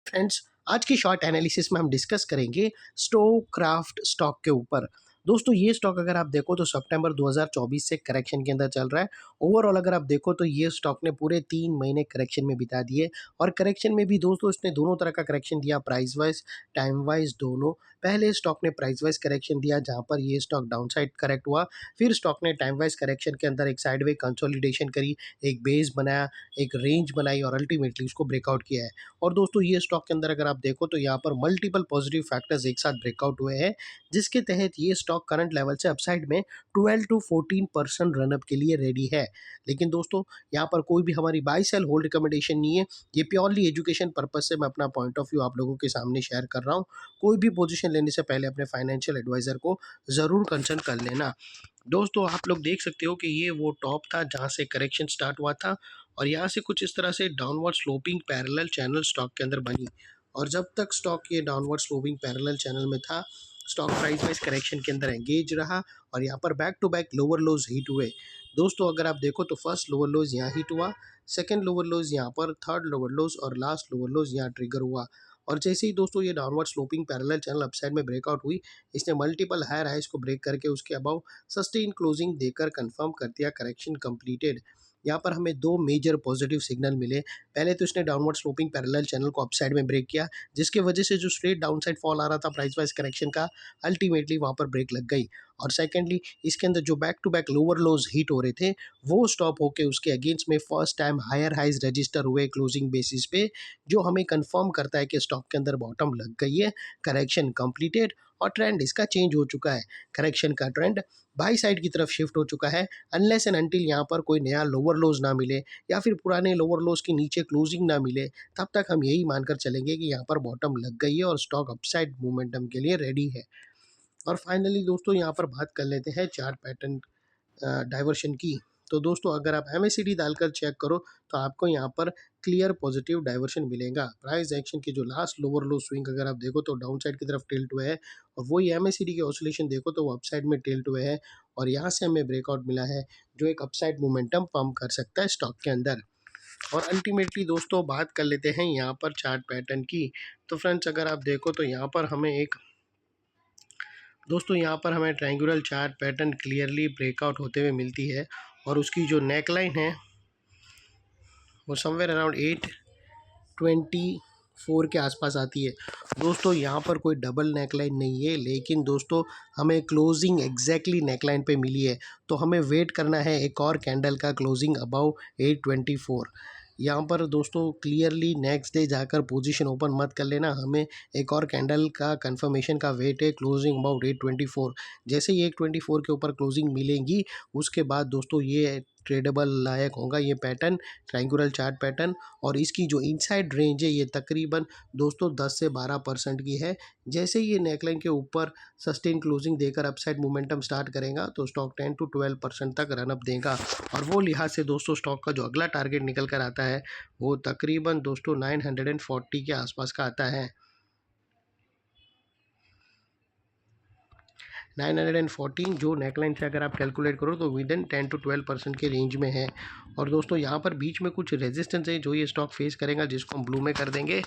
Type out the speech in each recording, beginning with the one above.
Friends, आज की short analysis में हम डिस्कस करेंगे स्टोक्राफ्ट स्टॉक के ऊपर। दोस्तों, ये स्टॉक अगर आप देखो तो सितंबर 2024 से करेक्शन के अंदर चल रहा है। ओवरऑल अगर आप देखो तो ये स्टॉक ने पूरे 3 महीने करेक्शन में बिता दिए और करेक्शन में भी दोस्तों इसने दोनों तरह का करेक्शन दिया, प्राइस वाइज, टाइम वाइज दोनों। पहले स्टॉक ने प्राइस वाइज करेक्शन दिया जहाँ पर ये स्टॉक डाउन साइड करेक्ट हुआ, फिर स्टॉक ने टाइम वाइज करेक्शन के अंदर एक साइडवे कंसोलिडेशन करी, एक बेस बनाया, एक रेंज बनाई और अल्टीमेटली उसको ब्रेकआउट किया है। और दोस्तों ये स्टॉक के अंदर अगर आप देखो तो यहाँ पर मल्टीपल पॉजिटिव फैक्टर्स एक साथ ब्रेकआउट हुए हैं, जिसके तहत ये स्टॉक करंट लेवल से अपसाइड में 12 to 14% रनअप के लिए रेडी है। लेकिन दोस्तों यहाँ पर कोई भी हमारी बाय सेल होल्ड रिकमेंडेशन नहीं है, ये प्योरली एजुकेशन पर्पज से मैं अपना पॉइंट ऑफ व्यू आप लोगों के सामने शेयर कर रहा हूँ। कोई भी पोजीशन लेने से पहले अपने फाइनेंशियल एडवाइजर को ज़रूर कंसल्ट कर लेना। दोस्तों आप लोग देख सकते हो कि ये वो टॉप था जहाँ से करेक्शन स्टार्ट हुआ था और यहाँ से कुछ इस तरह से downward sloping parallel channel stock के अंदर बनी और जब तक स्टॉक ये डाउनवर्ड स्लोपिंग पैरेलल चैनल में था, स्टॉक प्राइस वाइज करेक्शन के अंदर एंगेज रहा और यहाँ पर back to back lower lows hit हुए। दोस्तों अगर आप देखो तो फर्स्ट लोअर लोज यहाँ हिट हुआ, सेकंड लोअर लोज यहाँ पर, थर्ड लोअर लोज और लास्ट लोअर लोज यहाँ ट्रिगर हुआ। और जैसे ही दोस्तों ये downward sloping parallel channel upside में ब्रेकआउट हुई, इसने मल्टीपल हायर हाइज को ब्रेक करके उसके अबाउ सस्टेन क्लोजिंग देकर कंफर्म कर दिया करेक्शन कंप्लीटेड। यहाँ पर हमें दो मेजर पॉजिटिव सिग्नल मिले। पहले तो इसने डाउनवर्ड स्लोपिंग पैरेलल चैनल को अपसाइड में ब्रेक किया, जिसके वजह से जो स्ट्रेट डाउनसाइड फॉल आ रहा था प्राइस वाइज करेक्शन का, अल्टीमेटली वहाँ पर ब्रेक लग गई। और सेकेंडली इसके अंदर जो back to back lower lows hit हो रहे थे वो स्टॉप होके उसके अगेंस्ट में first time higher highs register हुए क्लोजिंग बेसिस पे, जो हमें कंफर्म करता है कि स्टॉक के अंदर बॉटम लग गई है, करेक्शन कंप्लीटेड और ट्रेंड इसका चेंज हो चुका है। करेक्शन का ट्रेंड बाई साइड की तरफ शिफ्ट हो चुका है। अनलेस एंड अनटिल यहाँ पर कोई नया लोअर लोज ना मिले या फिर पुराने लोअर लोज के नीचे क्लोजिंग ना मिले, तब तक हम यही मानकर चलेंगे कि यहाँ पर बॉटम लग गई है और स्टॉक अपसाइड मोमेंटम के लिए रेडी है। और फाइनली दोस्तों यहाँ पर बात कर लेते हैं चार्ट पैटर्न डाइवर्शन की। तो दोस्तों अगर आप MACD डालकर चेक करो तो आपको यहाँ पर क्लियर पॉजिटिव डाइवर्शन मिलेगा। प्राइस एक्शन की जो लास्ट लोअर लो स्विंग अगर आप देखो तो डाउन साइड की तरफ टिल्ट हुए है और वही MACD के ऑसिलेशन देखो तो वो अपसाइड में टिल्ट हुए हैं और यहाँ से हमें ब्रेकआउट मिला है जो एक अपसाइड मोमेंटम पंप कर सकता है स्टॉक के अंदर। और अल्टीमेटली दोस्तों बात कर लेते हैं यहाँ पर चार्ट पैटर्न की। तो फ्रेंड्स अगर आप देखो तो यहाँ पर हमें triangular chart pattern clearly breakout होते हुए मिलती है और उसकी जो नेकलाइन है वो समवेयर अराउंड 824 के आसपास आती है। दोस्तों यहाँ पर कोई डबल नेकलाइन नहीं है, लेकिन दोस्तों हमें क्लोजिंग एग्जैक्टली नेकलाइन पे मिली है, तो हमें वेट करना है एक और कैंडल का क्लोजिंग अबाउ 824। यहाँ पर दोस्तों क्लियरली नेक्स्ट डे जाकर पोजीशन ओपन मत कर लेना, हमें एक और कैंडल का कंफर्मेशन का वेट है क्लोजिंग अबाउट 824। जैसे ही 824 के ऊपर क्लोजिंग मिलेंगी उसके बाद दोस्तों ये ट्रेडेबल लायक होगा ये पैटर्न, ट्रायंगुलर चार्ट पैटर्न। और इसकी जो इनसाइड रेंज है ये तकरीबन दोस्तों 10 से 12% की है। जैसे ही ये नेकलाइन के ऊपर सस्टेन क्लोजिंग देकर अपसाइड मोमेंटम स्टार्ट करेगा तो स्टॉक 10 to 12% तक रनअप देगा और वो लिहाज से दोस्तों स्टॉक का जो अगला टारगेट निकल कर आता है वो तकरीबन दोस्तों 940 के आसपास का आता है। 914 जो नेकलाइन से अगर आप कैलकुलेट करो तो विद इन 10 to 12% के रेंज में है। और दोस्तों यहाँ पर बीच में कुछ रेजिस्टेंस है जो ये स्टॉक फेस करेगा, जिसको हम ब्लू में कर देंगे।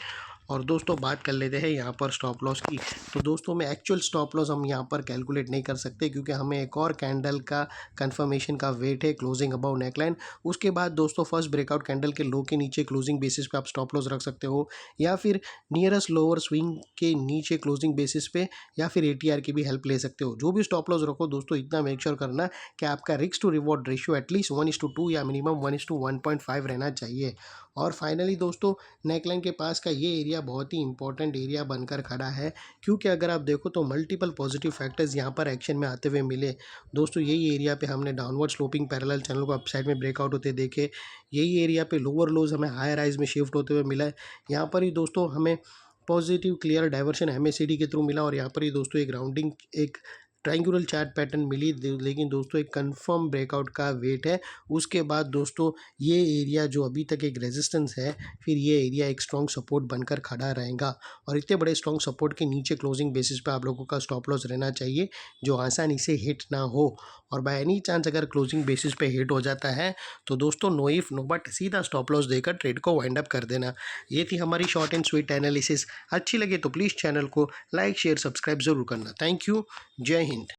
और दोस्तों बात कर लेते हैं यहाँ पर स्टॉप लॉस की। तो दोस्तों में एक्चुअल स्टॉप लॉस हम यहाँ पर कैलकुलेट नहीं कर सकते क्योंकि हमें एक और कैंडल का कंफर्मेशन का वेट है क्लोजिंग अबाउ नेकलाइन। उसके बाद दोस्तों फर्स्ट ब्रेकआउट कैंडल के लो के नीचे क्लोजिंग बेसिस पे आप स्टॉप लॉस रख सकते हो, या फिर नियरेस्ट लोअर स्विंग के नीचे क्लोजिंग बेसिस पे, या फिर ATR की भी हेल्प ले सकते हो। जो भी स्टॉप लॉस रखो दोस्तों इतना मेक श्योर करना कि आपका risk to reward ratio at least 1:2 या मिनिमम 1:1.5 रहना चाहिए। और फाइनली दोस्तों नेकलाइन के पास का ये एरिया बहुत ही इंपॉर्टेंट एरिया बनकर खड़ा है, क्योंकि अगर आप देखो तो मल्टीपल पॉजिटिव फैक्टर्स यहाँ पर एक्शन में आते हुए मिले। दोस्तों यही एरिया पे हमने डाउनवर्ड स्लोपिंग पैरेलल चैनल को अपसाइड में ब्रेकआउट होते देखे, यही एरिया पे लोअर लोज हमें हायर हाइज में शिफ्ट होते हुए मिला है। यहाँ पर ही दोस्तों हमें पॉजिटिव क्लियर डाइवर्शन MACD के थ्रू मिला और यहाँ पर ही दोस्तों एक राउंडिंग, एक ट्रायंगुलर चार्ट पैटर्न मिली, लेकिन दोस्तों एक कंफर्म ब्रेकआउट का वेट है। उसके बाद दोस्तों ये एरिया जो अभी तक एक रेजिस्टेंस है, फिर ये एरिया एक स्ट्रॉन्ग सपोर्ट बनकर खड़ा रहेगा और इतने बड़े स्ट्रॉन्ग सपोर्ट के नीचे क्लोजिंग बेसिस पे आप लोगों का स्टॉप लॉस रहना चाहिए, जो आसानी से हिट ना हो। और बाय एनी चांस अगर क्लोजिंग बेसिस पे हिट हो जाता है तो दोस्तों नो इफ नो बट सीधा स्टॉप लॉस देकर ट्रेड को वाइंड अप कर देना। ये थी हमारी शॉर्ट एंड स्वीट एनालिसिस। अच्छी लगे तो प्लीज़ चैनल को लाइक शेयर सब्सक्राइब ज़रूर करना। Thank you. जय हिंद।